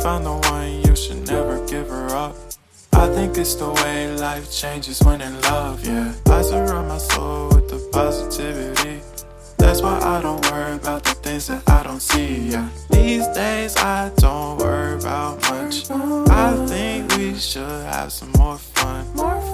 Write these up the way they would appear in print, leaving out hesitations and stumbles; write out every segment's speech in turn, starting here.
found the one, you should never give her up. I think it's the way life changes when in love, yeah. I surround my soul with the positivity. That's why I don't worry about the things that I don't see, yeah. These days I don't worry about much. I think we should have some more fun.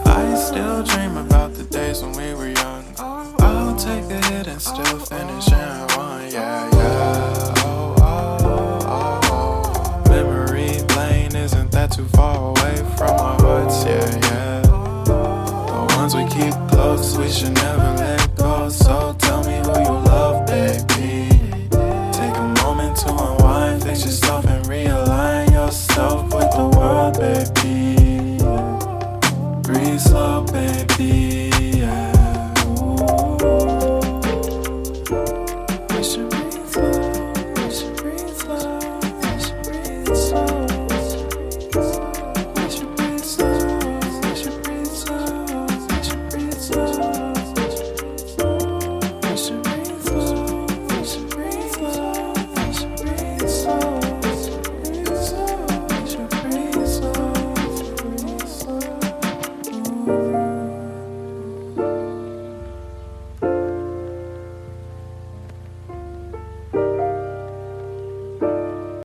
I still dream about the days when we were young. I'll take a hit and still finish in one, yeah, yeah. Oh, oh, oh, oh. Memory lane isn't that too far away from our hearts, yeah, yeah. The ones we keep close, we should never